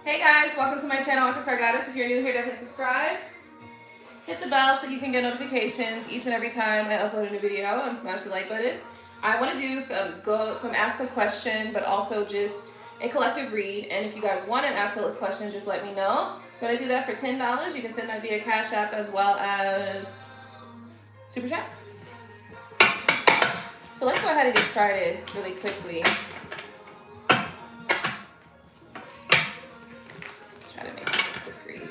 Hey guys, welcome to my channel, AquaStarGoddess. If you're new here, definitely subscribe. Hit the bell so you can get notifications each and every time I upload a new video, and smash the like button. I want to do some ask a question, but also just a collective read. And if you guys want to ask a question, just let me know. I'm gonna do that for $10. You can send that via CashApp as well as Super Chats. So let's go ahead and get started really quickly. Try to make this a quick read.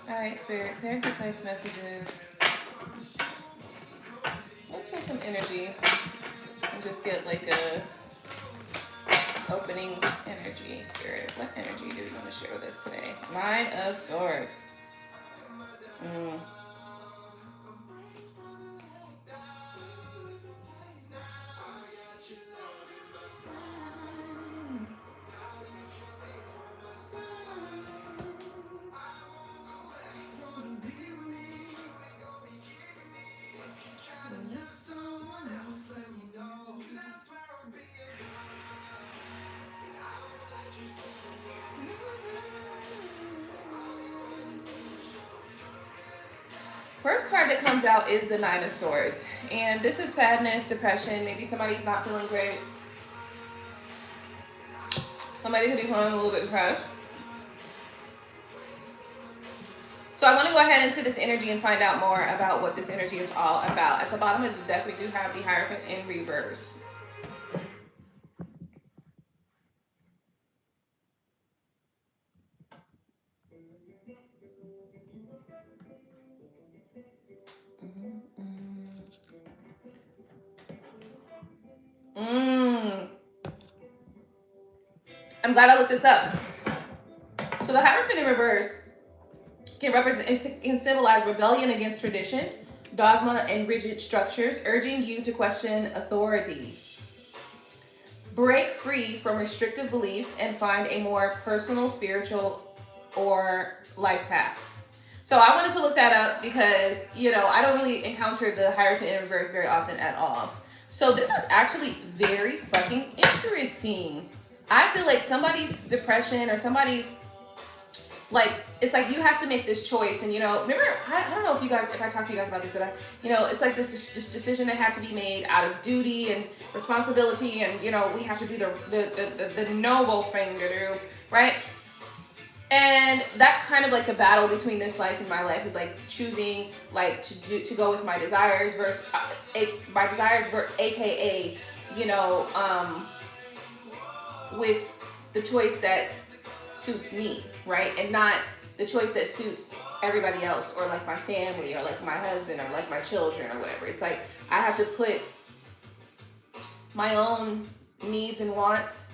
Alright, Spirit, clear and concise messages. Let's put some energy and just get like a opening energy. Spirit, what energy do you want to share with us today? Nine of Swords. First card that comes out is the Nine of Swords. And this is sadness, depression. Maybe somebody's not feeling great. Somebody could be feeling a little bit depressed. So I want to go ahead into this energy and find out more about what this energy is all about. At the bottom of the deck, we do have the Hierophant in reverse. I'm glad I looked this up. So the Hierophant in reverse can symbolize rebellion against tradition, dogma, and rigid structures, urging you to question authority. Break free from restrictive beliefs and find a more personal, spiritual, or life path. So I wanted to look that up because, you know, I don't really encounter the Hierophant in reverse very often at all. So this is actually very fucking interesting. I feel like somebody's depression or somebody's, like, it's like you have to make this choice. And, you know, remember, I don't know if I talked to you guys about this, but you know, it's like this decision that had to be made out of duty and responsibility. And, you know, we have to do the noble thing to do, right? And that's kind of like the battle between this life and my life, is like choosing like to go with my desires versus AKA, you know, with the choice that suits me, right? And not the choice that suits everybody else, or like my family, or like my husband, or like my children, or whatever. It's like I have to put my own needs and wants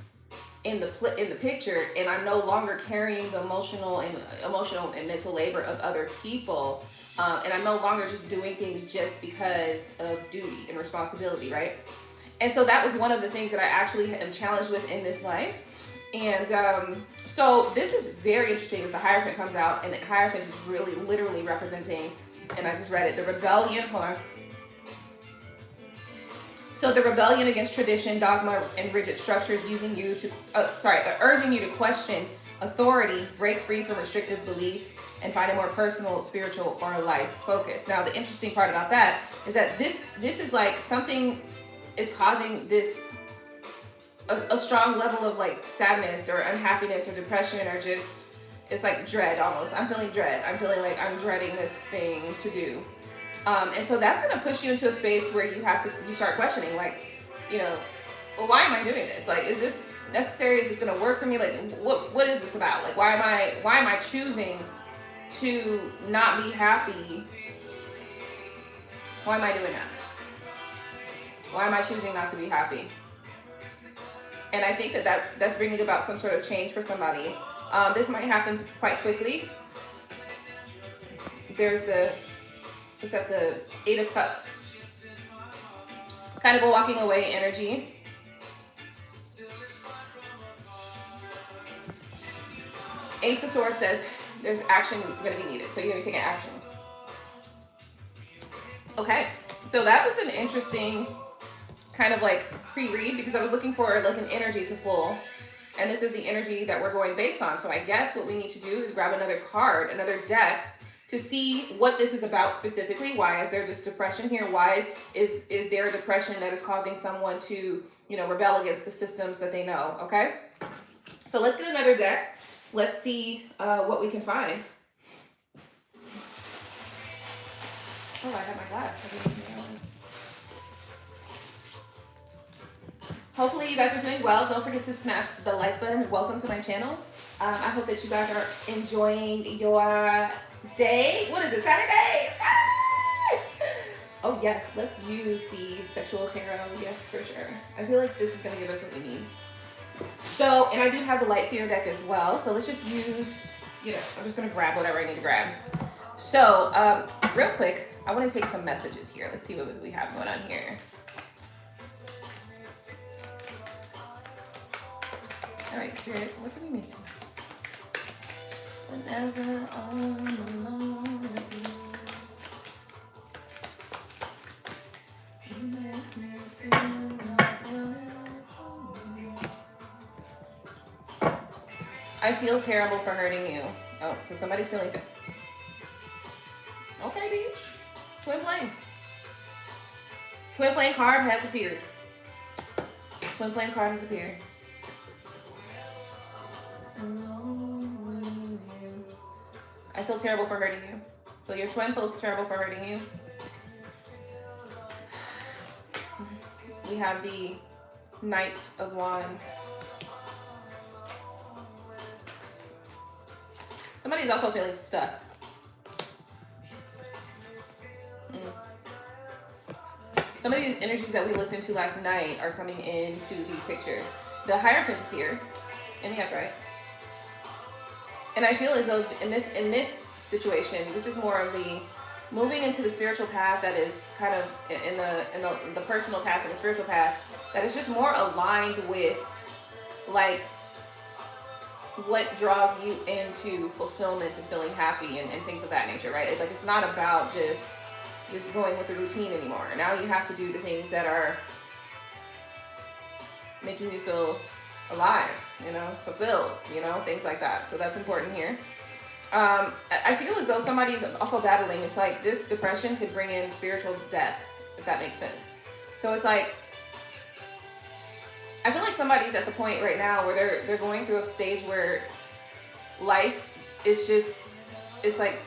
in the picture, and I'm no longer carrying the emotional and mental labor of other people, and I'm no longer just doing things just because of duty and responsibility, right? And so that was one of the things that I actually am challenged with in this life. And so this is very interesting as the Hierophant comes out, and the Hierophant is really literally representing, and I just read it, the rebellion. Hold on. So the rebellion against tradition, dogma, and rigid structures, urging you to question authority, break free from restrictive beliefs, and find a more personal, spiritual, or life focus. Now, the interesting part about that is that this is like something is causing this a strong level of like sadness or unhappiness or depression, or just, it's like dread almost. I'm feeling dread. I'm feeling like I'm dreading this thing to do. And so that's going to push you into a space where you start questioning, like, you know, well, why am I doing this? Like, is this necessary? Is this going to work for me? Like, what is this about? Like, why am I choosing to not be happy? Why am I doing that? Why am I choosing not to be happy? And I think that's bringing about some sort of change for somebody. This might happen quite quickly. It's at the Eight of Cups. Kind of a walking away energy. Ace of Swords says, there's action going to be needed. So you're going to be taking action. Okay, so that was an interesting kind of like pre-read because I was looking for like an energy to pull. And this is the energy that we're going based on. So I guess what we need to do is grab another card, another deck, to see what this is about specifically. Why is there this depression here? Why is there a depression that is causing someone to, you know, rebel against the systems that they know, okay? So let's get another deck. Let's see what we can find. Oh, I have my glass. I didn't realize. Hopefully you guys are doing well. Don't forget to smash the like button. Welcome to my channel. I hope that you guys are enjoying your day. What is it, Saturday? Ah! Oh yes, let's use the sexual tarot. Yes, for sure. I feel like this is gonna give us what we need. So, and I do have the light seer deck as well. So let's just use, you know, I'm just gonna grab whatever I need to grab. So, real quick, I want to take some messages here. Let's see what we have going on here. All right, Spirit, what do we need to know? Whenever I'm alone with you, you make me feel like I feel terrible for hurting you. Oh, so somebody's feeling terrible. Okay, Beach. Twin flame. Twin flame card has appeared. Twin flame card has appeared. I feel terrible for hurting you. So your twin feels terrible for hurting you. We have the Knight of Wands. Somebody's also feeling stuck. Some of these energies that we looked into last night are coming into the picture. The Hierophant is here in the upright. And I feel as though in this situation, this is more of the moving into the spiritual path that is kind of in the personal path and the spiritual path that is just more aligned with like what draws you into fulfillment and feeling happy and things of that nature, right? Like it's not about just going with the routine anymore. Now you have to do the things that are making you feel alive, you know, fulfilled, you know, things like that. So that's important here. I feel as though somebody's also battling. It's like this depression could bring in spiritual death, if that makes sense. So it's like, I feel like somebody's at the point right now where they're going through a stage where life is just, it's like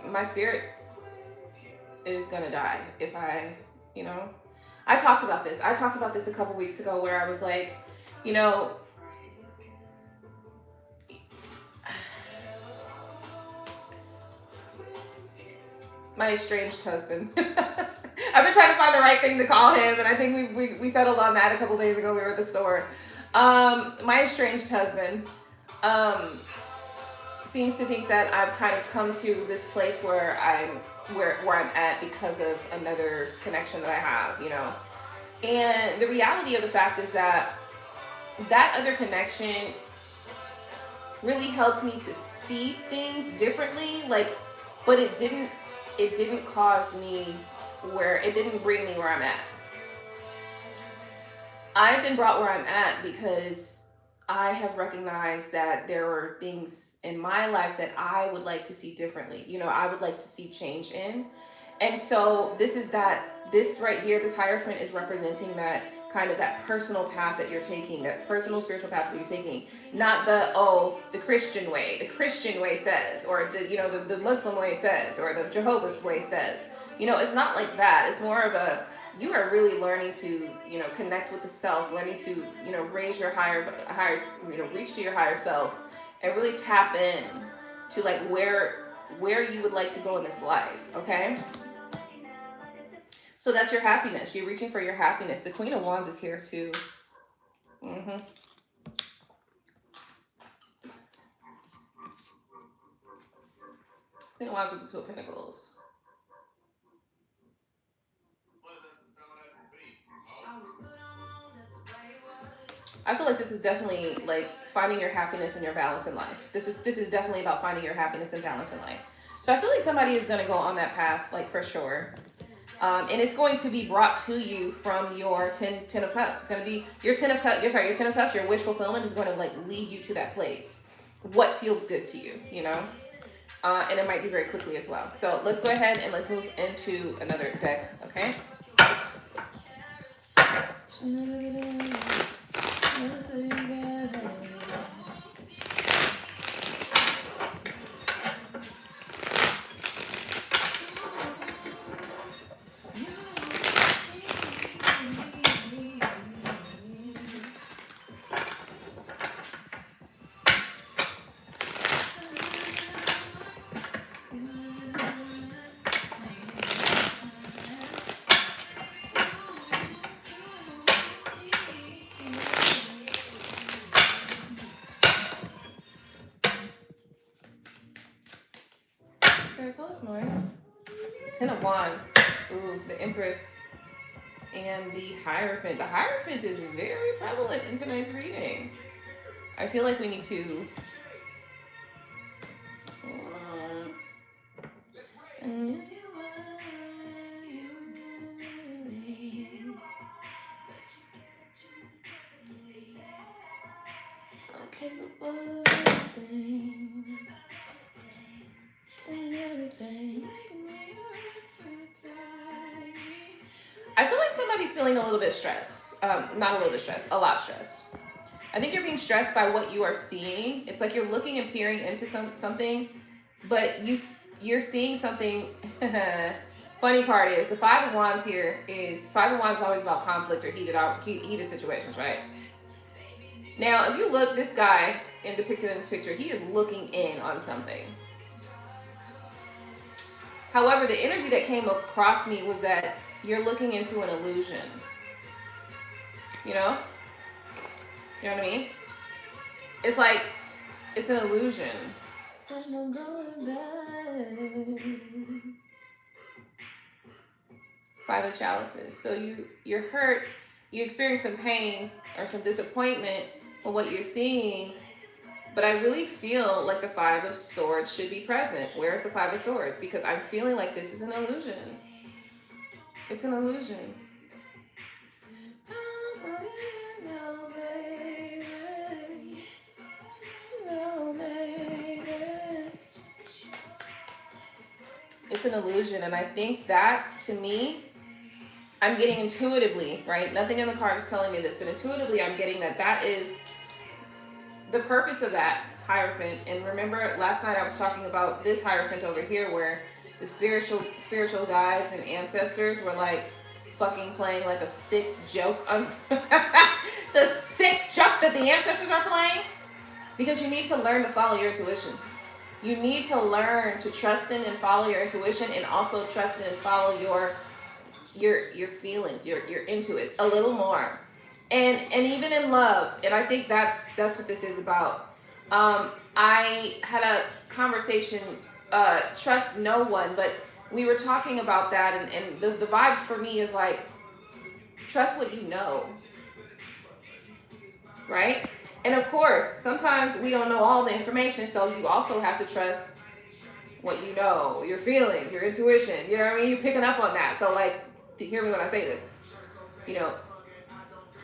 my spirit is gonna die if I, you know. I talked about this a couple weeks ago where I was like, you know, my estranged husband. I've been trying to find the right thing to call him, and I think we settled on that a couple days ago. We were at the store. My estranged husband seems to think that I've kind of come to this place where I'm at because of another connection that I have, you know. And the reality of the fact is that other connection really helped me to see things differently, like, but it didn't cause me it didn't bring me where I'm at. I've been brought where I'm at because I have recognized that there are things in my life that I would like to see differently. You know, I would like to see change in. And so this right here, this Hierophant is representing that kind of that personal path that you're taking, that personal spiritual path that you're taking, not the Christian way. The Christian way says, or the Muslim way says, or the Jehovah's way says. You know, it's not like that. It's more of you are really learning to, you know, connect with the self, learning to, you know, raise your higher, you know, reach to your higher self and really tap in to like where you would like to go in this life, okay? So that's your happiness. You're reaching for your happiness. The Queen of Wands is here too. Queen of Wands with the Two of Pentacles. I feel like this is definitely like finding your happiness and your balance in life. This is definitely about finding your happiness and balance in life. So I feel like somebody is going to go on that path, like for sure. And it's going to be brought to you from your 10 of cups. It's going to be your 10 of cups. Your 10 of cups. Your wish fulfillment is going to like lead you to that place. What feels good to you, you know? And it might be very quickly as well. So let's go ahead and let's move into another deck, okay? Tell us more. 10 of Wands. Ooh, the Empress and the Hierophant. The Hierophant is very prevalent in tonight's reading. I feel like we need to... I feel like somebody's feeling a little bit stressed. Not a little bit stressed, a lot stressed. I think you're being stressed by what you are seeing. It's like you're looking and peering into something, but you're seeing something. Funny part is the Five of Wands here is always about conflict or heated situations, right? Now, if you look, this guy depicted in this picture, he is looking in on something. However, the energy that came across me was that you're looking into an illusion. You know? You know what I mean? It's like, it's an illusion. There's no going back. Five of Chalices. So you're hurt, you experience some pain or some disappointment for what you're seeing, but I really feel like the Five of Swords should be present. Where's the Five of Swords? Because I'm feeling like this is an illusion. It's an illusion. It's an illusion, and I think that, to me, I'm getting intuitively, right? Nothing in the cards is telling me this, but intuitively I'm getting that is the purpose of that Hierophant. And remember, last night I was talking about this Hierophant over here where the spiritual guides and ancestors were like fucking playing like a sick joke on the sick joke that the ancestors are playing. Because you need to learn to follow your intuition. You need to learn to trust in and follow your intuition, and also trust in and follow your feelings, your intuits a little more. And even in love, and I think that's what this is about. I had a conversation, trust no one, but we were talking about that, and the vibe for me is like, trust what you know, right? And of course, sometimes we don't know all the information, so you also have to trust what you know, your feelings, your intuition, you know what I mean? You're picking up on that. So like, hear me when I say this, you know,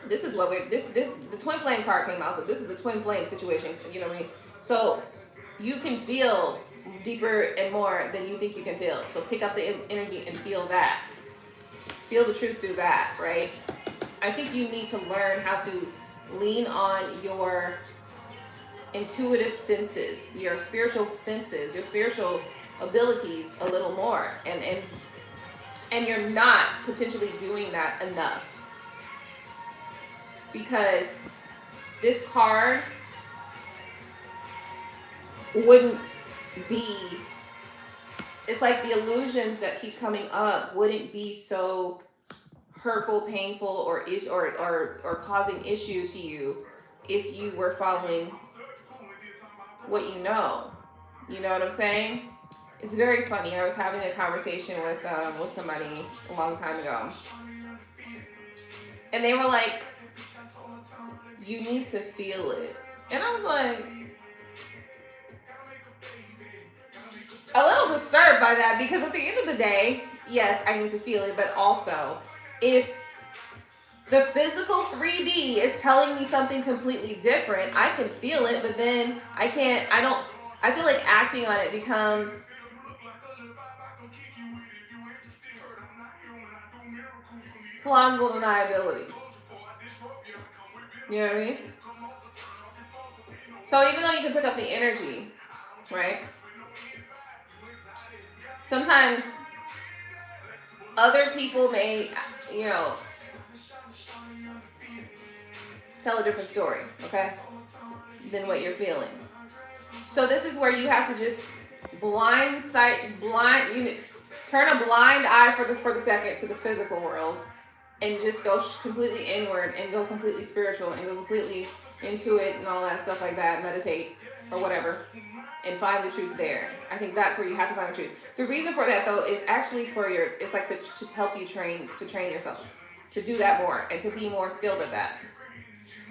this is what the twin flame card came out, so this is the twin flame situation, you know what I mean? So you can feel deeper and more than you think you can feel. So pick up the energy and feel that. Feel the truth through that, right? I think you need to learn how to lean on your intuitive senses, your spiritual senses, your spiritual abilities a little more. And you're not potentially doing that enough. Because this card wouldn't be, it's like the illusions that keep coming up wouldn't be so hurtful, painful, or causing issue to you if you were following what you know. You know what I'm saying? It's very funny. I was having a conversation with somebody a long time ago, and they were like, you need to feel it. And I was like, a little disturbed by that, because at the end of the day, yes, I need to feel it, but also if the physical 3D is telling me something completely different, I can feel it, but then I feel like acting on it becomes plausible deniability. You know what I mean? So even though you can pick up the energy, right? Sometimes other people may, you know, tell a different story, okay, than what you're feeling. So this is where you have to just turn a blind eye for the second to the physical world, and just go completely inward and go completely spiritual and go completely into it and all that stuff like that, meditate or whatever, and find the truth there. I think that's where you have to find the truth. The reason for that, though, is actually it's like to help you train yourself to do that more and to be more skilled at that.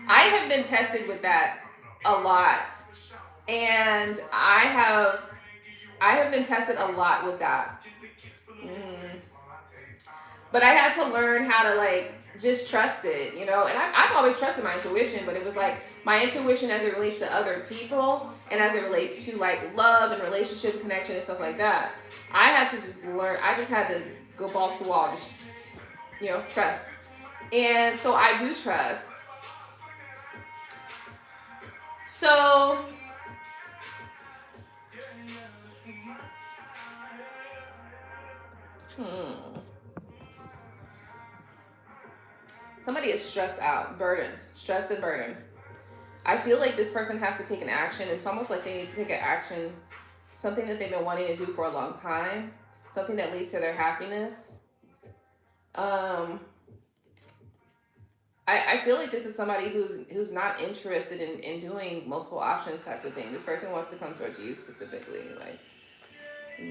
I have been tested with that a lot, and I have been tested a lot with that. But I had to learn how to, like, just trust it, you know? And I've always trusted my intuition, but it was like my intuition as it relates to other people and as it relates to, like, love and relationship connection and stuff like that. I had to just learn. I just had to go balls to the wall, just, you know, trust. And so I do trust. So somebody is stressed out, burdened, stressed and burdened. I feel like this person has to take an action. It's almost like they need to take an action, something that they've been wanting to do for a long time, something that leads to their happiness. I feel like this is somebody who's not interested in doing multiple options types of thing. This person wants to come towards you specifically. Like,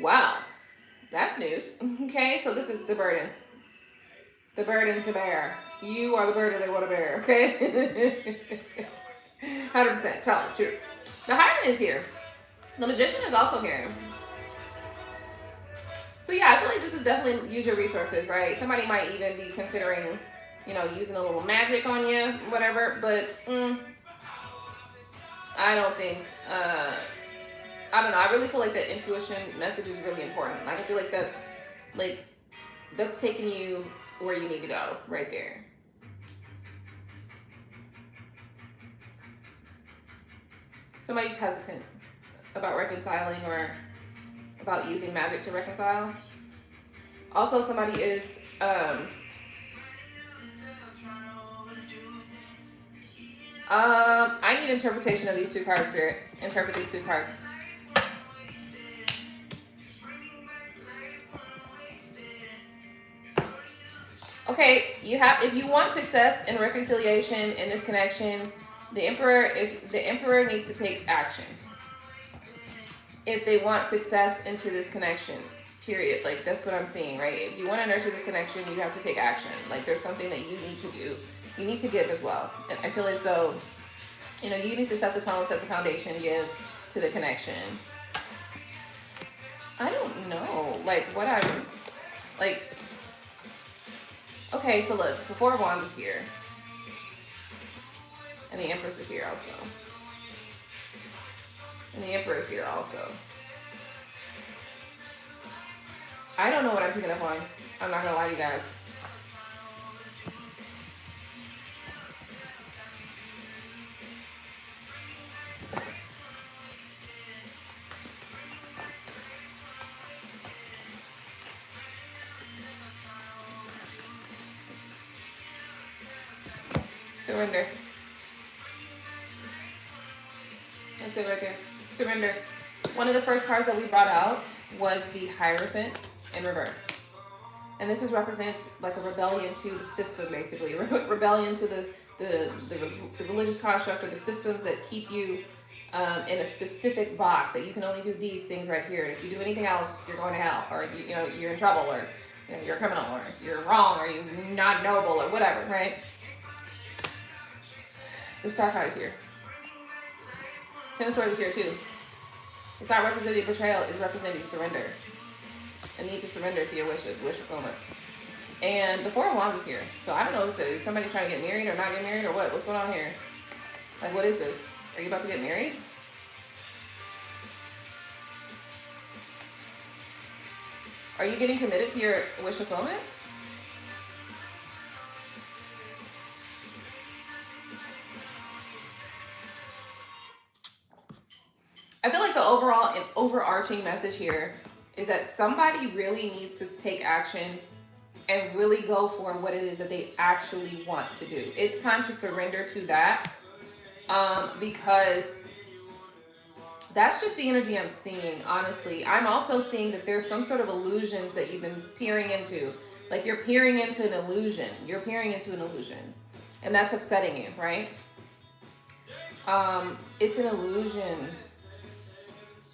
wow, that's news. Okay, so this is the burden. The burden to bear. You are the burden they want to bear, okay? 100%. Tell them the truth. The Hierophant is here. The Magician is also here. So yeah, I feel like this is definitely use your resources, right? Somebody might even be considering, you know, using a little magic on you, whatever. But I don't think, I don't know. I really feel like the intuition message is really important. Like, I feel like that's taking you where you need to go right there. Somebody's hesitant about reconciling or about using magic to reconcile. Also, somebody is I need interpretation of these two cards, Spirit. Interpret these two cards. Okay, if you want success and reconciliation in this connection, the Emperor needs to take action. If they want success into this connection, period. Like, that's what I'm seeing, right? If you want to nurture this connection, you have to take action. Like, there's something that you need to do. You need to give as well. And I feel as though, you know, you need to set the tone, set the foundation, give to the connection. I don't know, like, what I'm, like, okay, so look, the Four of Wands is here. And the Empress is here also. And the Emperor is here also. I don't know what I'm picking up on. I'm not gonna lie to you guys. Surrender. That's it right there. Surrender. One of the first cards that we brought out was the Hierophant in reverse. And this is represents like a rebellion to the system, basically. Rebellion to the religious construct or the systems that keep you in a specific box, that you can only do these things right here. And if you do anything else, you're going to hell, or you know, you're in trouble, or you know, you're a criminal, or you're wrong, or you're not noble, or whatever, right? The Star card is here. Ten of Swords is here too. It's not representing betrayal, it's representing surrender. A need to surrender to your wishes, wish fulfillment. And the Four of Wands is here. So I don't know what this is. Is somebody trying to get married or not get married or what? What's going on here? Like, what is this? Are you about to get married? Are you getting committed to your wish fulfillment? I feel like the overall and overarching message here is that somebody really needs to take action and really go for what it is that they actually want to do. It's time to surrender to that, because that's just the energy I'm seeing, honestly. I'm also seeing that there's some sort of illusions that you've been peering into. Like you're peering into an illusion. You're peering into an illusion. And that's upsetting you, right? It's an illusion.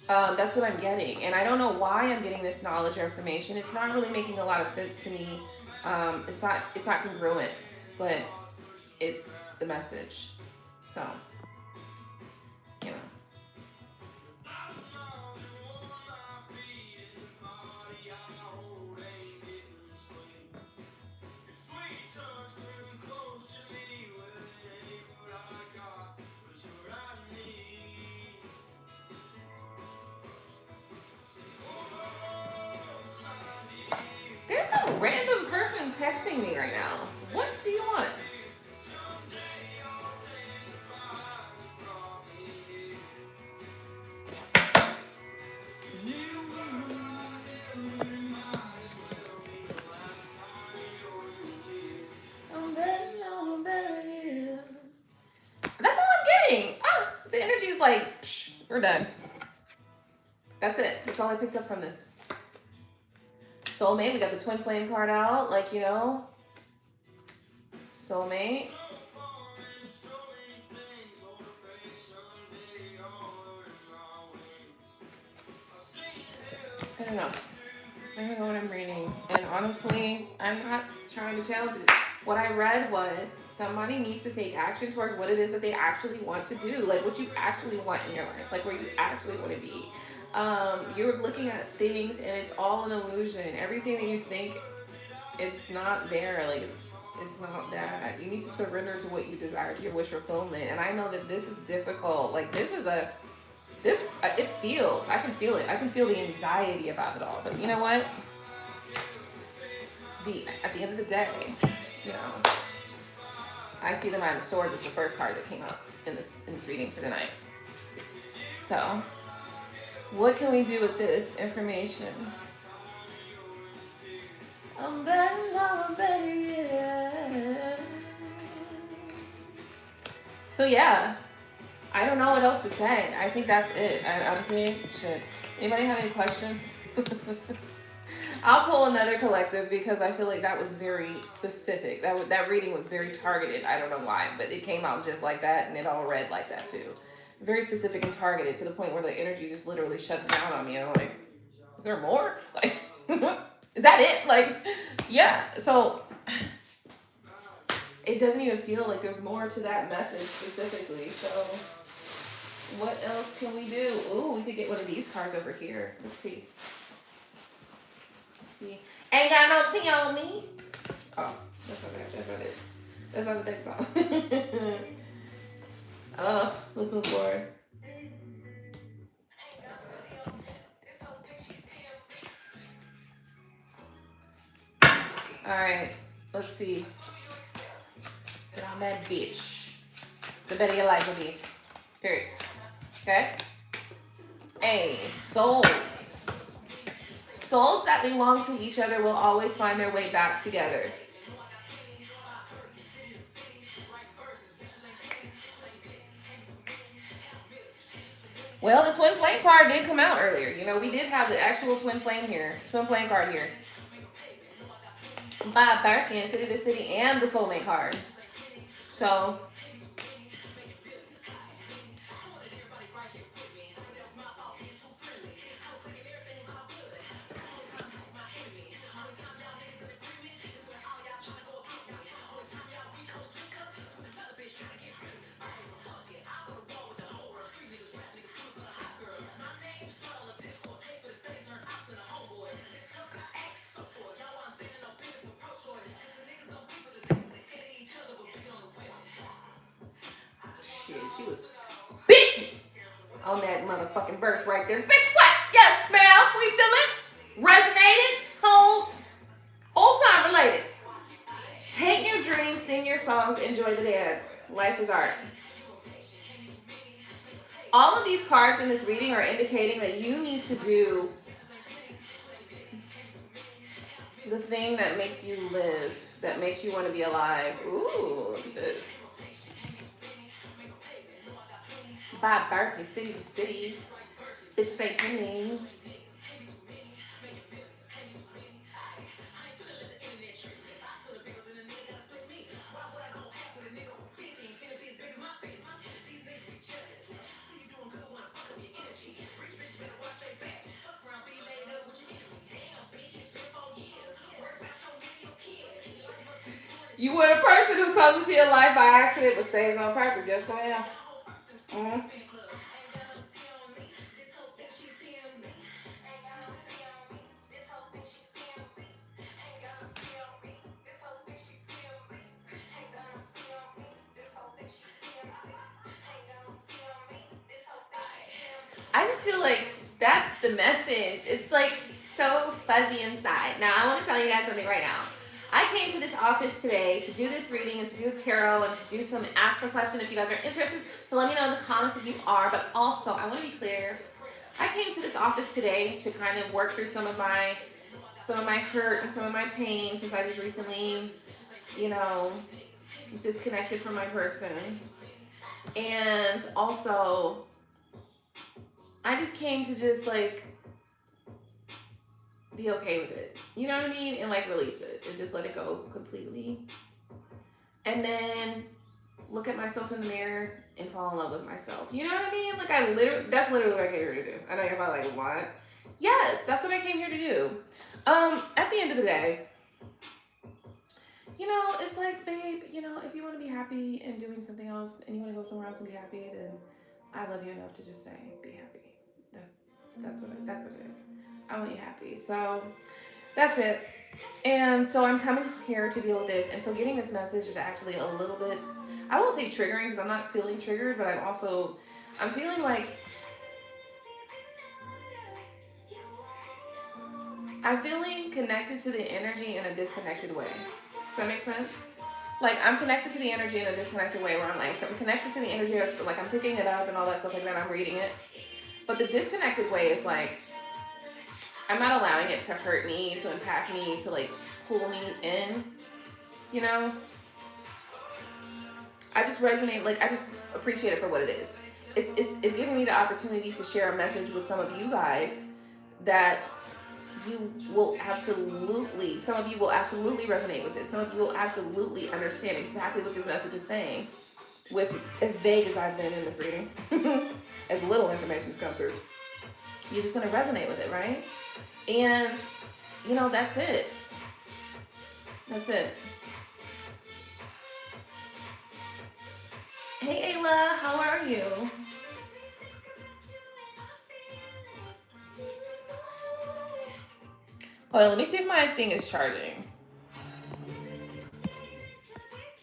That's what I'm getting. And I don't know why I'm getting this knowledge or information. It's not really making a lot of sense to me. It's not congruent, but it's the message. So, you know. There's some random person texting me right now. What do you want? That's all I'm getting. The energy is like, psh, we're done. That's it. That's all I picked up from this. Soulmate, we got the twin flame card out, like, you know. Soulmate. I don't know. I don't know what I'm reading. And honestly, I'm not trying to challenge it. What I read was somebody needs to take action towards what it is that they actually want to do. Like what you actually want in your life. Like where you actually want to be. You're looking at things and it's all an illusion. Everything that you think, it's not there. Like it's not that. You need to surrender to what you desire, to your wish fulfillment. And I know that this is difficult. Like it feels, I can feel it. I can feel the anxiety about it all. But you know what? At the end of the day, you know, I see the Nine of Swords as the first card that came up in this reading for tonight. So, what can we do with this information? I'm better, yeah. So yeah, I don't know what else to say. I think that's it. I honestly, shit. Anybody have any questions? I'll pull another collective because I feel like that was very specific. That reading was very targeted. I don't know why, but it came out just like that and it all read like that too. Very specific and targeted to the point where the energy just literally shuts down on me. And I'm like, is there more? Like, is that it? Like, yeah. So it doesn't even feel like there's more to that message specifically. So what else can we do? Ooh, we could get one of these cards over here. Let's see. See, ain't got no tea on me. Oh, that's not that. That's not it. That's not the next song. Let's move forward. All right, let's see. Get on that bitch. The better your life will be. Period. Okay. Hey, souls. Souls that belong to each other will always find their way back together. Well, the twin flame card did come out earlier. You know, we did have the actual twin flame here. Twin flame card here. By Birkin, City to City, and the soulmate card. So Shit, she was spitting on that motherfucking verse right there. Bitch, what? Yes, ma'am. We feel it. Resonated. Whole time related. Paint your dreams, sing your songs, enjoy the dance. Life is art. All of these cards in this reading are indicating that you need to do the thing that makes you live, that makes you want to be alive. Ooh, look at this. By Berkeley, city to city. Bitches ain't coming. You were the person who comes into your life by accident but stays on purpose. Yes, ma'am. Mm-hmm. I just feel like that's the message. It's like so fuzzy inside. Now, I want to tell you guys something right now. I came to this office today to do this reading and to do a tarot and to do some ask a question if you guys are interested. So let me know in the comments if you are. But also, I want to be clear. I came to this office today to kind of work through some of my hurt and some of my pain since I just recently, disconnected from my person. And also, I just came to just be okay with it. You know what I mean? And release it and just let it go completely. And then look at myself in the mirror and fall in love with myself. You know what I mean? That's literally what I came here to do. I know you're probably what? Yes, that's what I came here to do. At the end of the day, it's like, babe, if you want to be happy and doing something else and you want to go somewhere else and be happy, then I love you enough to just say, be happy. That's what it is. I want you happy. So that's it. And so I'm coming here to deal with this. And so getting this message is actually a little bit, I won't say triggering because I'm not feeling triggered, but I'm feeling like I'm feeling connected to the energy in a disconnected way. Does that make sense? I'm connected to the energy in a disconnected way where I'm connected to the energy, I'm picking it up and all that stuff like that. I'm reading it. But the disconnected way is I'm not allowing it to hurt me, to impact me, to pull me in, I just resonate, I just appreciate it for what it is. It's giving me the opportunity to share a message with some of you guys that some of you will absolutely resonate with this. Some of you will absolutely understand exactly what this message is saying with as vague as I've been in this reading, as little information's come through. You're just going to resonate with it, right? And, that's it. That's it. Hey, Ayla, how are you? Hold on, let me see if my thing is charging.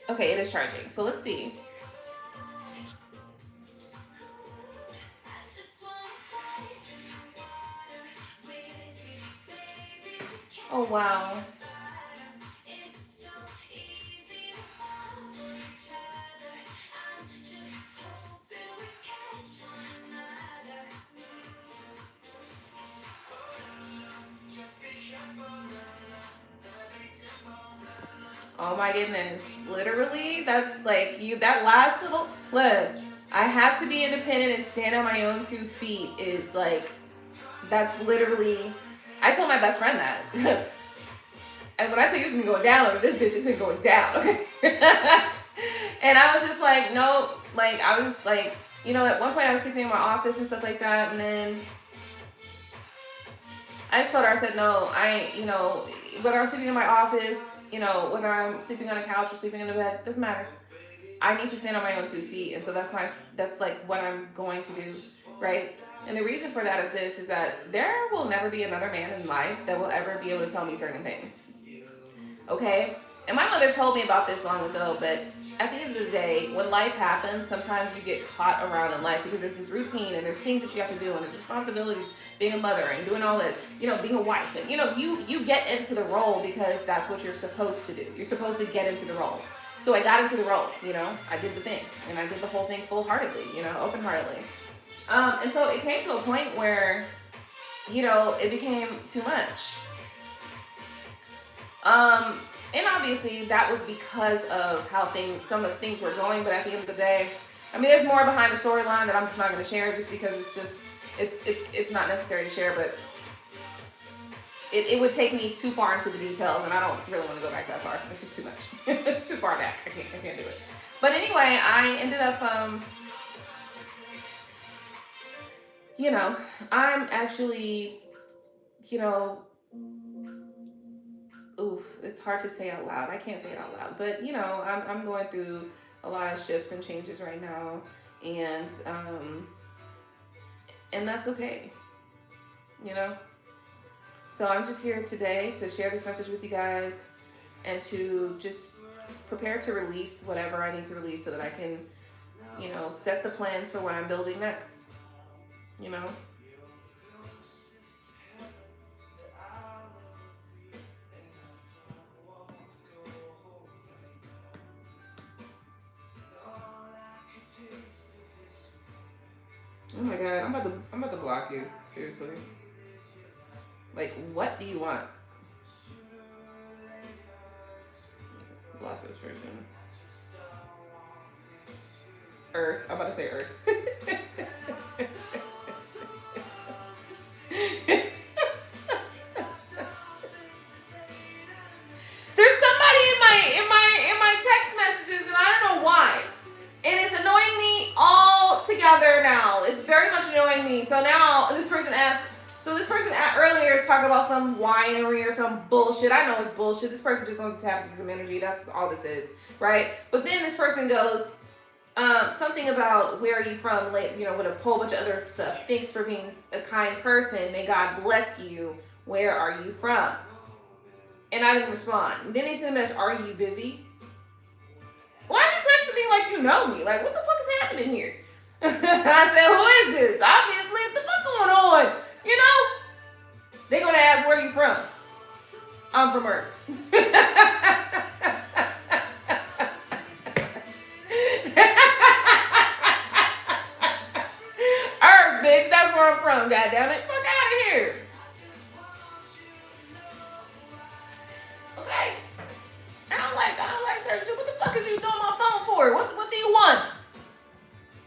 Okay, it is charging. So let's see. Oh, wow. Oh my goodness. Literally, that's that last little, look, I have to be independent and stand on my own 2 feet is that's literally, I told my best friend that. And when I tell you it's been going down, this bitch has been going down, okay? And I was just no, I was just at one point I was sleeping in my office and stuff like that, and then I just told her, I said, no, whether I'm sleeping in my office, whether I'm sleeping on a couch or sleeping in a bed, doesn't matter. I need to stand on my own 2 feet. And so that's what I'm going to do, right? And the reason for that is that there will never be another man in life that will ever be able to tell me certain things. Okay? And my mother told me about this long ago, but at the end of the day, when life happens, sometimes you get caught around in life because there's this routine and there's things that you have to do and there's responsibilities, being a mother and doing all this, you know, being a wife. And, you know, you get into the role because that's what you're supposed to do. You're supposed to get into the role. So I got into the role, you know, I did the thing and I did the whole thing full-heartedly, you know, open-heartedly. And so it came to a point where, you know, it became too much. And obviously that was because of how some of the things were going, but at the end of the day, I mean, there's more behind the storyline that I'm just not going to share just because it's not necessary to share, but it would take me too far into the details and I don't really want to go back that far. It's just too much. It's too far back. I can't do it. But anyway, I ended up, you know, I'm actually, you know, oof, it's hard to say out loud. I can't say it out loud, but you know, I'm going through a lot of shifts and changes right now, and that's okay, you know. So I'm just here today to share this message with you guys and to just prepare to release whatever I need to release so that I can, you know, set the plans for what I'm building next, you know. Oh my god, I'm about to block you. Seriously. Like, what do you want? Block this person. Earth. I'm about to say Earth. There's somebody in my text messages and I don't know why. And it's annoying me all together now. It's very much annoying me. So now this person earlier is talking about some winery or some bullshit. I know it's bullshit. This person just wants to tap into some energy. That's all this is, right? But then this person goes, something about where are you from, like, you know, with a whole bunch of other stuff. Thanks for being a kind person. May God bless you. Where are you from? And I didn't respond. Then they sent a message, are you busy? Why are you texting me like you know me? Like, what the fuck is happening here? I said, who is this? Obviously, what the fuck going on? You know? They're going to ask, where you from? I'm from Earth. Earth, bitch. That's where I'm from, goddammit. Fuck out of here. Okay? I don't like certain shit. What the fuck is you doing my phone for? What do you want?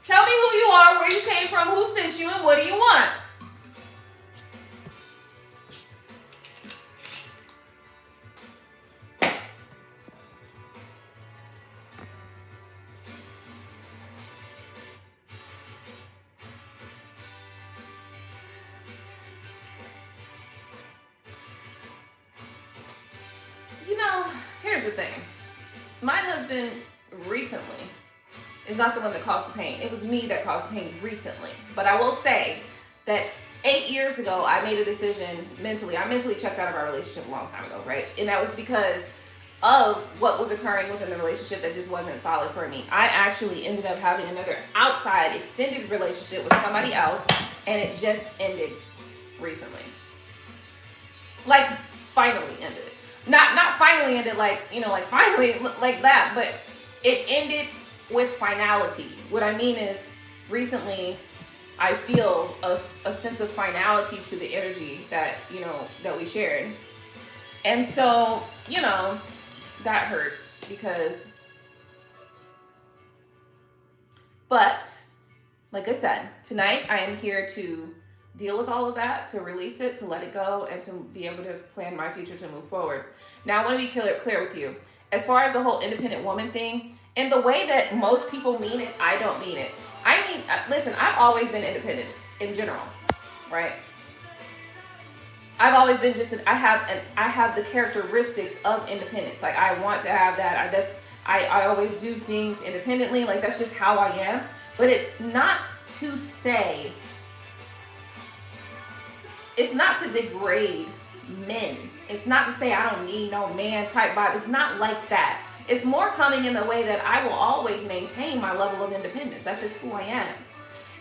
Tell me who you are, where you came from, who sent you, and what do you want? You know, here's the thing. My husband recently is not the one that caused the pain. It was me that caused the pain recently. But I will say that 8 years ago, I made a decision mentally. I mentally checked out of our relationship a long time ago, right? And that was because of what was occurring within the relationship that just wasn't solid for me. I actually ended up having another outside extended relationship with somebody else, and it just ended recently. Like, finally ended. Not finally ended, like, you know, like finally like that, but it ended with finality. What I mean is, recently I feel a sense of finality to the energy that, you know, that we shared. And so, you know, that hurts because, but like I said, tonight I am here to deal with all of that, to release it, to let it go, and to be able to plan my future to move forward. Now, I want to be clear with you. As far as the whole independent woman thing, and the way that most people mean it, I don't mean it. I mean, listen, I've always been independent in general, right? I've always been I have the characteristics of independence. Like, I want to have that. I always do things independently. Like, that's just how I am. But it's not to say, it's not to degrade men. It's not to say I don't need no man type vibe. It's not like that. It's more coming in the way that I will always maintain my level of independence. That's just who I am.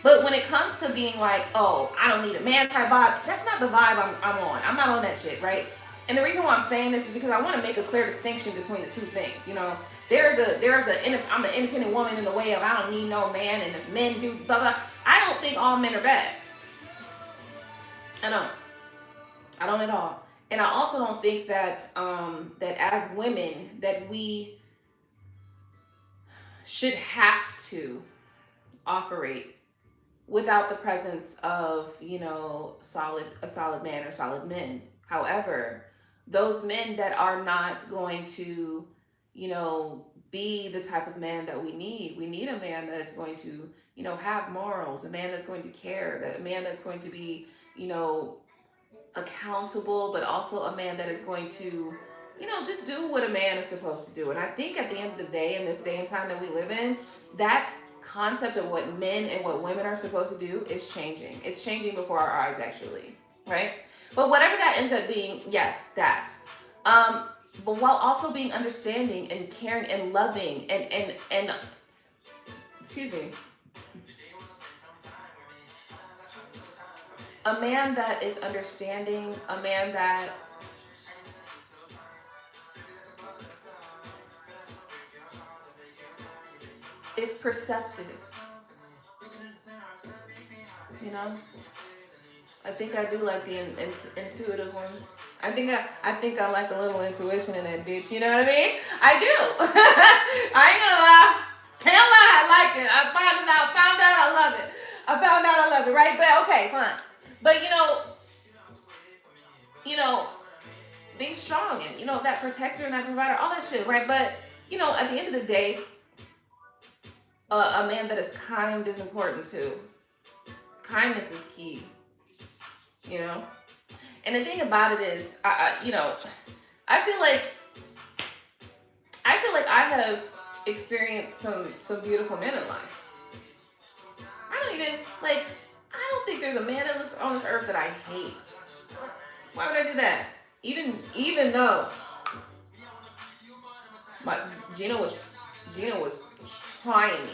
But when it comes to being like, oh, I don't need a man type vibe, that's not the vibe I'm on. I'm not on that shit, right? And the reason why I'm saying this is because I want to make a clear distinction between the two things. You know, I'm an independent woman in the way of I don't need no man and the men do blah blah. I don't think all men are bad. I don't at all. And I also don't think that that as women that we should have to operate without the presence of, you know, a solid man or solid men. However, those men that are not going to, you know, be the type of man that we need a man that's going to, you know, have morals, a man that's going to care, that a man that's going to be, you know, accountable, but also a man that is going to, you know, just do what a man is supposed to do. And I think at the end of the day, in this day and time that we live in, that concept of what men and what women are supposed to do is changing. It's changing before our eyes, actually, right? But whatever that ends up being, yes, that. But while also being understanding and caring and loving and excuse me, a man that is understanding, a man that is perceptive, you know. I think I do like the intuitive ones. I think I like a little intuition in that bitch. You know what I mean? I do. I ain't gonna lie. Can't lie. I like it. I found out I love it. I love it. Right? But okay, fine. But you know, being strong and, you know, that protector and that provider, all that shit, right? But, you know, at the end of the day, a man that is kind is important too. Kindness is key, you know? And the thing about it is, you know, I feel like I have experienced some beautiful men in life. I don't think there's a man on this earth that I hate. What? Why would I do that? Even though Gino was trying me.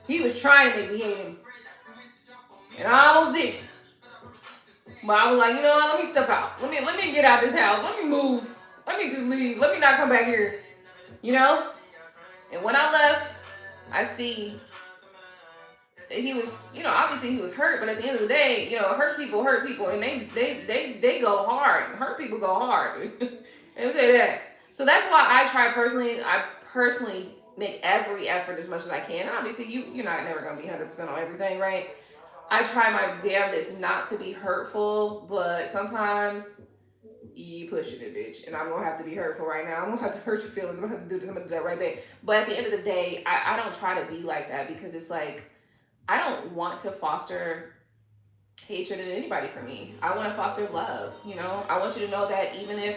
He was trying to make me hate him. And I almost did. But I was like, you know what, let me step out. Let me get out of this house. Let me move. Let me just leave. Let me not come back here. You know? And when I left, I see he was, you know, obviously he was hurt, but at the end of the day, you know, hurt people, and they go hard. Hurt people go hard. Let me say that. So that's why I personally make every effort as much as I can. And obviously you're not never gonna be 100% on everything, right? I try my damnedest not to be hurtful, but sometimes you pushing it, bitch. And I'm gonna have to be hurtful right now. I'm gonna have to hurt your feelings. I'm gonna have to do this. I'm gonna do that right back. But at the end of the day, I don't try to be like that, because it's like, I don't want to foster hatred in anybody for me. I want to foster love, you know? I want you to know that even if,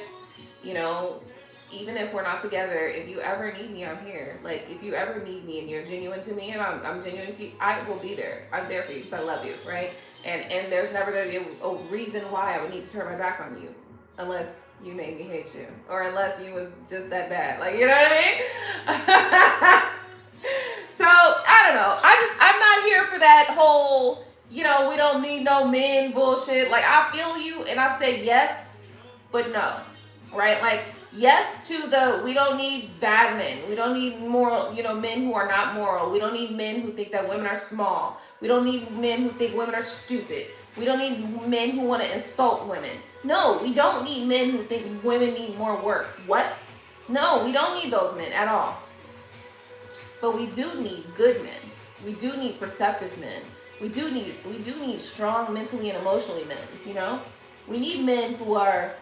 you know, even if we're not together, if you ever need me, I'm here. Like, if you ever need me and you're genuine to me and I'm genuine to you, I will be there. I'm there for you because I love you, right? And there's never going to be a reason why I would need to turn my back on you, unless you made me hate you, or unless you was just that bad. Like, you know what I mean? So, I don't know. I'm not here for that whole, you know, we don't need no men bullshit. Like, I feel you and I say yes, but no, right? Like, yes to the, we don't need bad men. We don't need moral, you know, men who are not moral. We don't need men who think that women are small. We don't need men who think women are stupid. We don't need men who want to insult women. No, we don't need men who think women need more work. What? No, we don't need those men at all. But we do need good men. We do need perceptive men. We do need strong mentally and emotionally men, you know? We need men who are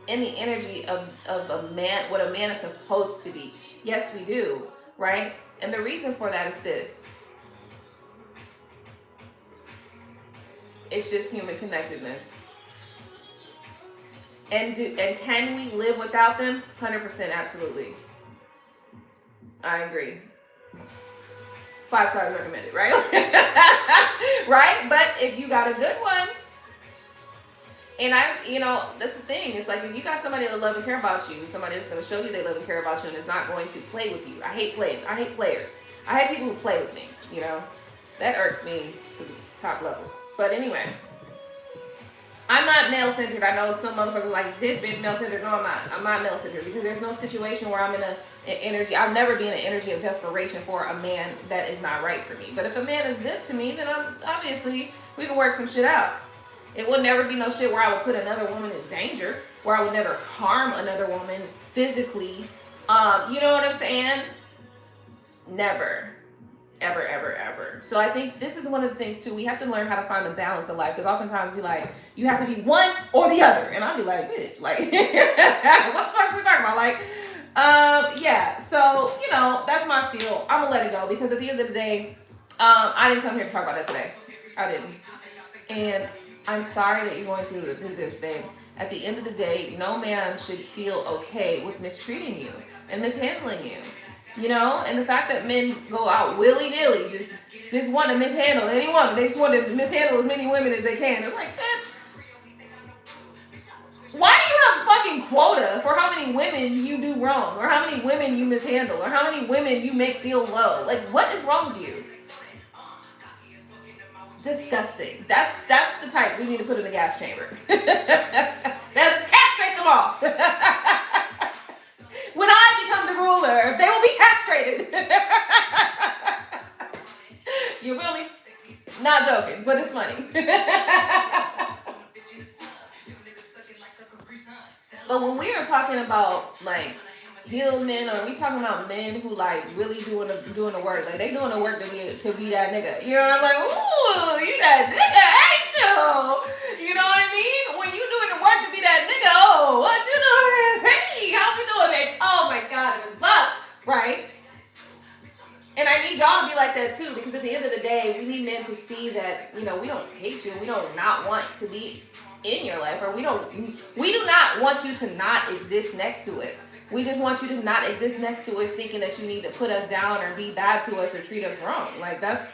in the energy of a man, what a man is supposed to be. Yes, we do, right? And the reason for that is this. It's just human connectedness. And can we live without them? 100% absolutely. I agree. 5 stars recommended, right? Right? But if you got a good one, And that's the thing. It's like if you got somebody that love and care about you, somebody that's going to show you they love and care about you and is not going to play with you. I hate playing. I hate players. I hate people who play with me, That irks me to the top levels. But anyway, I'm not male-centered. I know some motherfuckers like, this bitch male-centered. No, I'm not. I'm not male-centered because there's no situation where I'm in an energy. I'll never be in an energy of desperation for a man that is not right for me. But if a man is good to me, then obviously we can work some shit out. It would never be no shit where I would put another woman in danger, where I would never harm another woman physically. You know what I'm saying? Never. Ever, ever, ever. So I think this is one of the things too. We have to learn how to find the balance in life, because oftentimes we like, you have to be one or the other. And I'll be like, bitch, like, what the fuck are we talking about? Like, yeah. So, that's my spiel. I'm gonna let it go because at the end of the day, I didn't come here to talk about that today. I didn't. And I'm sorry that you're going through this thing. At the end of the day, no man should feel okay with mistreating you and mishandling you. And the fact that men go out willy-nilly, just want to mishandle any woman. They just want to mishandle as many women as they can. It's like, bitch, why do you have a fucking quota for how many women you do wrong, or how many women you mishandle, or how many women you make feel low? Like, what is wrong with you? Disgusting. That's the type we need to put in the gas chamber. They'll just castrate them all. When I become the ruler, they will be castrated. You feel me? Not joking, but it's funny. But when we are talking about like healed men, or we talking about men who like really doing the work, like they doing the work to be that nigga. I'm like, ooh, you that nigga, ain't you? You know what I mean? When you doing the work to be that nigga, oh, what you doing? Hey, how we doing, babe? Oh my God, I'm in love, right? And I need y'all to be like that too, because at the end of the day, we need men to see that, we don't hate you, we don't not want to be in your life, or we do not want you to not exist next to us. We just want you to not exist next to us thinking that you need to put us down or be bad to us or treat us wrong. Like, that's...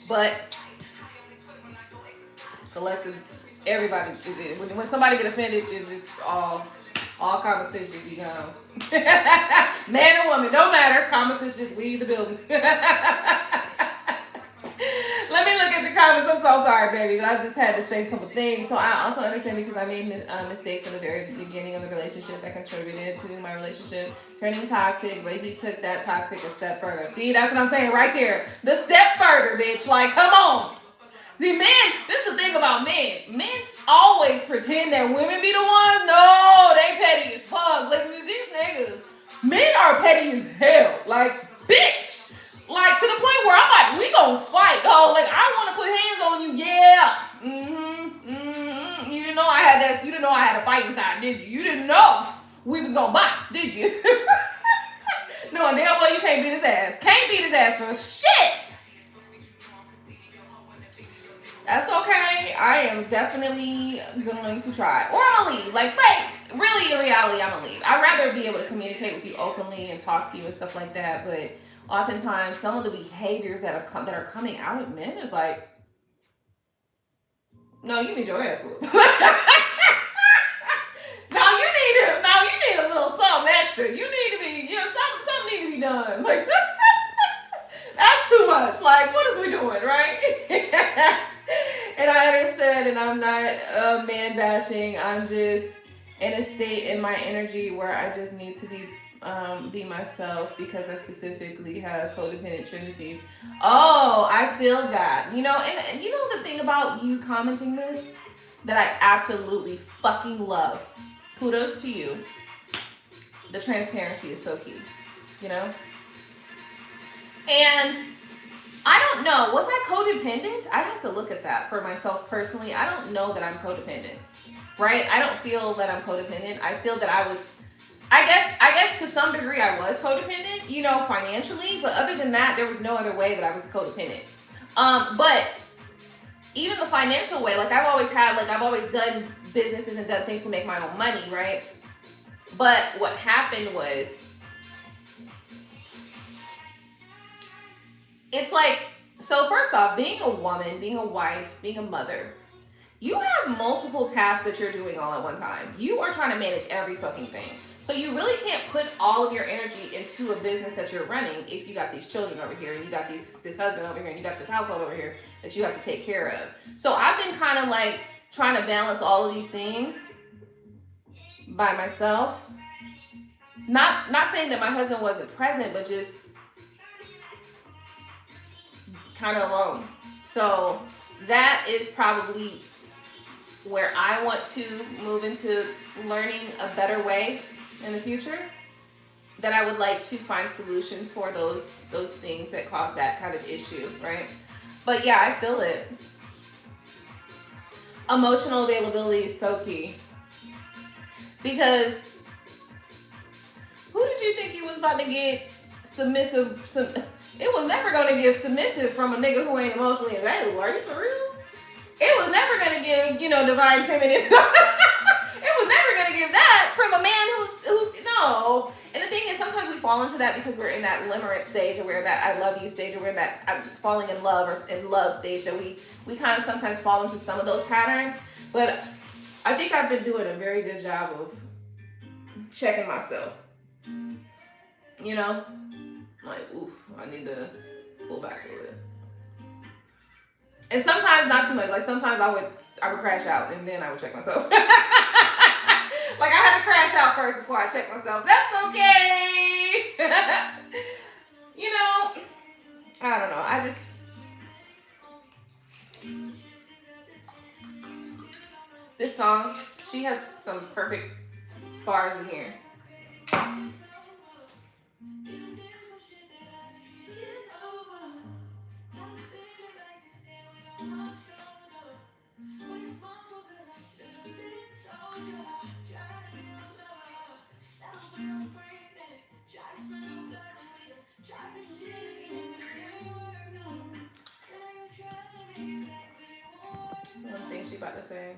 But collective, everybody, when somebody get offended, it's just all conversations be gone. Man or woman, don't matter. Conversations just leave the building. Let me look at the comments. I'm so sorry, baby. I just had to say a couple things. So I also understand, because I made mistakes in the very beginning of the relationship that contributed to my relationship turning toxic, but he took that toxic a step further. See, that's what I'm saying right there. The step further, bitch. Like, come on. The men, this is the thing about men. Men always pretend that women be the ones. No, they petty as fuck. Like, these niggas, men are petty as hell. Like, bitch. Like, to the point where I'm like, we gonna fight. Oh, like, I want to put hands on you. Yeah. You didn't know I had that. You didn't know I had a fight inside, did you? You didn't know we was gonna box, did you? No, damn well you can't beat his ass. Can't beat his ass for shit. That's okay. I am definitely going to try. Or I'm going to leave. Like, right, really, in reality, I'm going to leave. I'd rather be able to communicate with you openly and talk to you and stuff like that. But oftentimes, some of the behaviors that are coming out of men is like, no, you need your ass whooped. No, you need a little something extra. You need to be, something need to be done. Like, that's too much. Like, what is we doing, right? And I understand, and I'm not man bashing. I'm just in a state in my energy where I just need to be myself, because I specifically have codependent tendencies. Oh, I feel that. And you know the thing about you commenting this that I absolutely fucking love. Kudos to you. The transparency is so key. And I don't know. Was I codependent? I have to look at that for myself personally. I don't know that I'm codependent, right? I don't feel that I'm codependent. I feel that I was, I guess to some degree I was codependent, financially. But other than that, there was no other way that I was codependent. But even the financial way, like I've always done businesses and done things to make my own money, right? But what happened was, it's like So first off, being a woman, being a wife, being a mother, you have multiple tasks that you're doing all at one time. You are trying to manage every fucking thing. So you really can't put all of your energy into a business that you're running if you got these children over here and you got this husband over here and you got this household over here that you have to take care of. So I've been kind of like trying to balance all of these things by myself. Not saying that my husband wasn't present, but just kind of alone. So that is probably where I want to move into learning a better way in the future. That I would like to find solutions for those things that cause that kind of issue, right? But yeah, I feel it. Emotional availability is so key. Because who did you think you was about to get submissive? It was never going to give submissive from a nigga who ain't emotionally available. Are you for real? It was never going to give, divine feminine. It was never going to give that from a man who's no. And the thing is, sometimes we fall into that because we're in that limerence stage, or we're in that I love you stage, or we're in that I'm falling in love or in love stage. So we kind of sometimes fall into some of those patterns. But I think I've been doing a very good job of checking myself. Like, oof, I need to pull back a little bit. And sometimes not too much. Like sometimes I would crash out and then I would check myself. Like I had to crash out first before I check myself. That's okay. I don't know. I just this song, she has some perfect bars in here. One thing she about to say.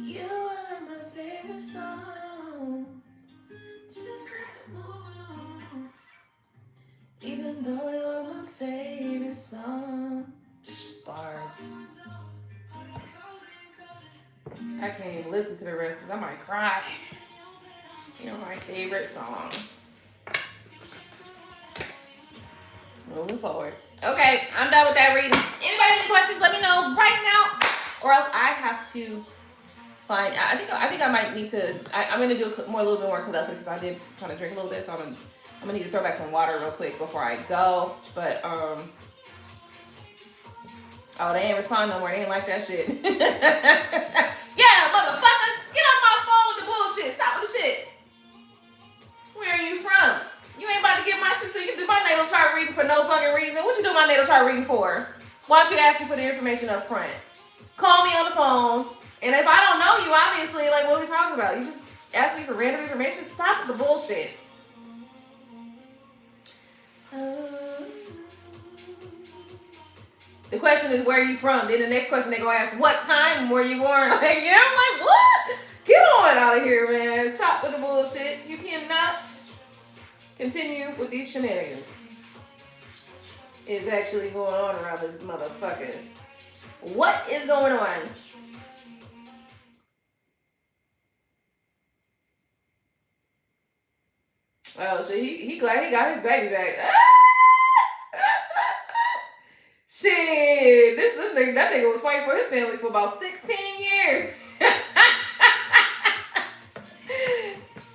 You are my favorite song. Just like moving on. Even though you're my favorite song. Bars. I can't even listen to the rest because I might cry. You're my favorite song. Moving forward. Okay, I'm done with that reading. Anybody have any questions? Let me know right now. Or else I have to find. I think I might need to. I'm gonna do a little bit more collective because I did kind of drink a little bit, so I'm gonna need to throw back some water real quick before I go. But oh, they ain't respond no more. They ain't like that shit. Yeah, motherfucker, get off my phone with the bullshit. Stop with the shit. Where are you from? You ain't about to get my shit so you can do my natal chart reading for no fucking reason. What you do my natal chart reading for? Why don't you ask me for the information up front? Call me on the phone. And if I don't know you, obviously, like, what are we talking about? You just ask me for random information? Stop with the bullshit. The question is, where are you from? Then the next question they go ask, what time were you born? Like, yeah, I'm like, what? Get on out of here, man. Stop with the bullshit. You cannot continue with these shenanigans. Is actually going on around this motherfucker. What is going on? Oh, so he glad he got his baby back. Shit, that nigga was fighting for his family for about 16 years.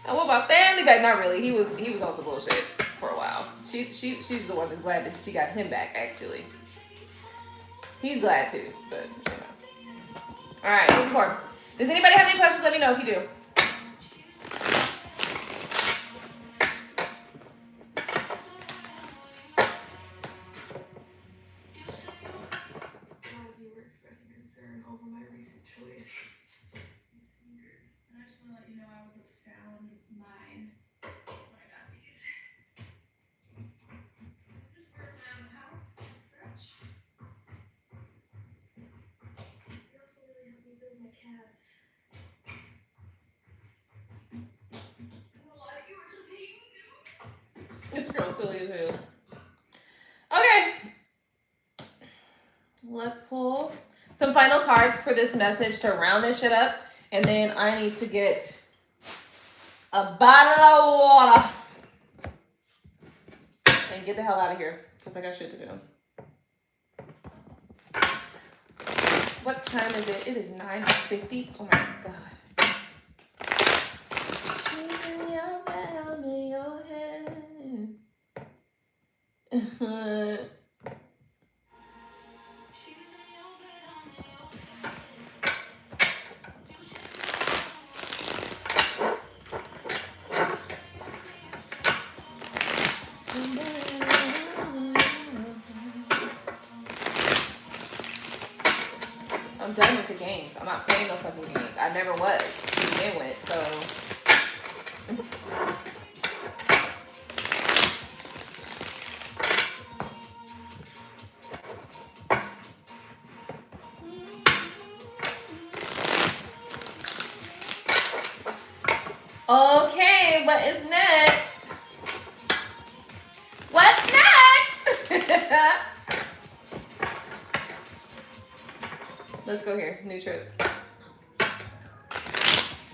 And what about family back? Not really. He was also bullshit for a while. She's the one that's glad that she got him back. Actually, he's glad too. But all right, moving forward. Does anybody have any questions? Let me know if you do. forcefully too. Okay. Let's pull some final cards for this message to round this shit up. And then I need to get a bottle of water and get the hell out of here because I got shit to do. What time is it? It is 9:50. Oh my god. I'm in your head. I'm done with the games. I'm not playing no fucking games. I never was to begin with, so. Okay, what is next? What's next? Let's go here. New trip.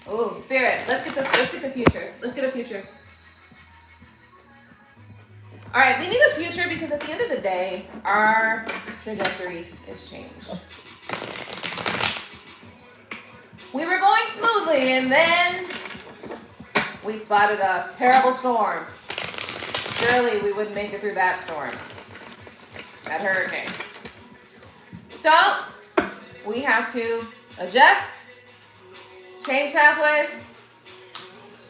Oh, spirit. Let's get the future. Let's get a future. All right, we need a future because at the end of the day, our trajectory is changed. We were going smoothly, and then we spotted a terrible storm. Surely we wouldn't make it through that storm, that hurricane. So we have to adjust, change pathways,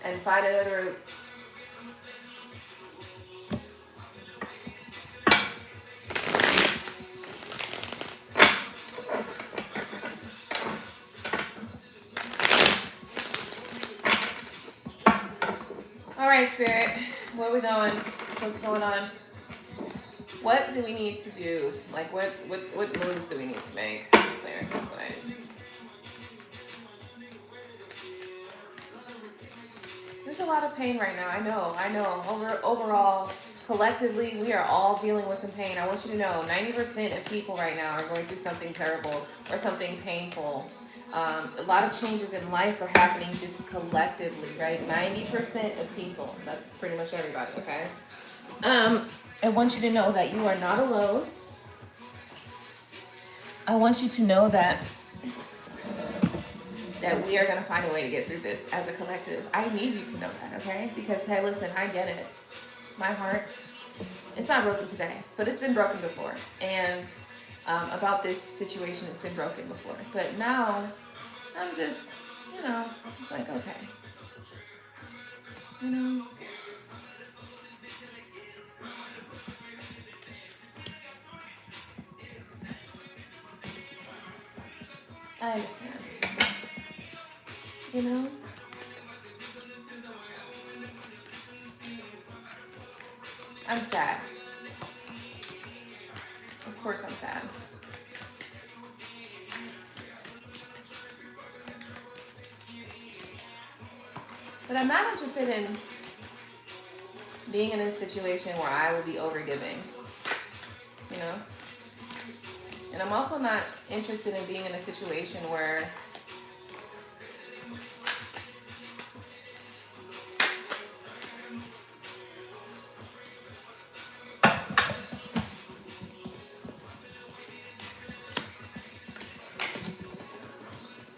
and find another route. All right, Spirit, where are we going? What's going on? What do we need to do? Like, what moves do we need to make? There, that's nice. There's a lot of pain right now. I know. Overall, collectively, we are all dealing with some pain. I want you to know, 90% of people right now are going through something terrible or something painful. A lot of changes in life are happening just collectively, right? 90% of people. That's pretty much everybody, okay? I want you to know that you are not alone. I want you to know that we are going to find a way to get through this as a collective. I need you to know that, okay? Because, hey, listen, I get it. My heart, it's not broken today, but it's been broken before. And about this situation, it's been broken before. But now, I'm just, it's like, okay. I understand. I'm sad. Of course I'm sad. But I'm not interested in being in a situation where I will be overgiving, And I'm also not interested in being in a situation where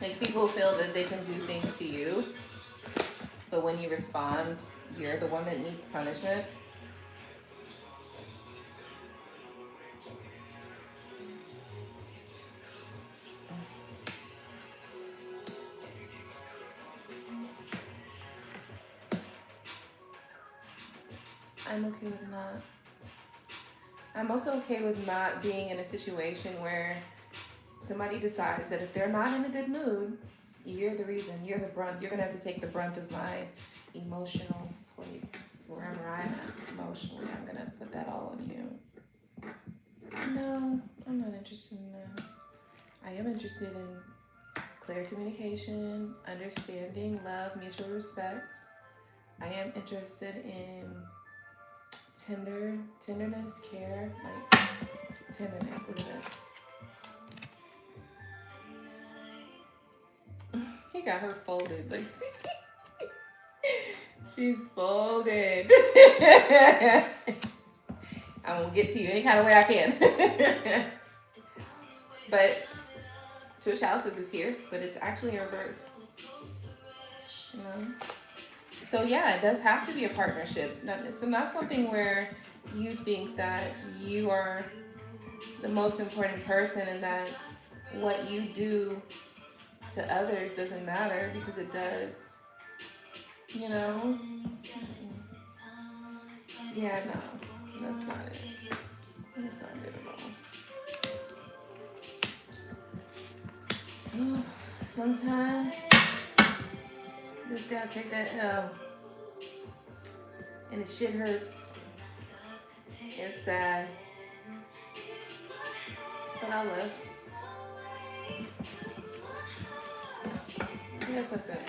like people feel that they can do things to you, but when you respond, you're the one that needs punishment. I'm okay with not. I'm also okay with not being in a situation where somebody decides that if they're not in a good mood, you're the reason, you're the brunt. You're gonna have to take the brunt of my emotional place, wherever I'm at emotionally. I'm gonna put that all on you. No, I'm not interested in that. I am interested in clear communication, understanding, love, mutual respect. I am interested in tenderness, care, like tenderness. Look at this. He got her folded. Like, she's folded. I will get to you any kind of way I can. But Two of Chalices is here, but it's actually in reverse. You know? So yeah, it does have to be a partnership. So not something where you think that you are the most important person and that what you do to others doesn't matter, because it does. You know? Yeah, no. That's not it. That's not good at all. So sometimes you just gotta take that L. And the shit hurts. It's sad. But I'll live. Yes, that's it.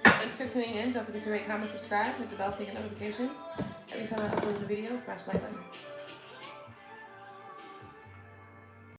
Thanks for tuning in. Don't forget to rate, comment, subscribe, hit the bell so you get notifications every time I upload a video. Smash the like button.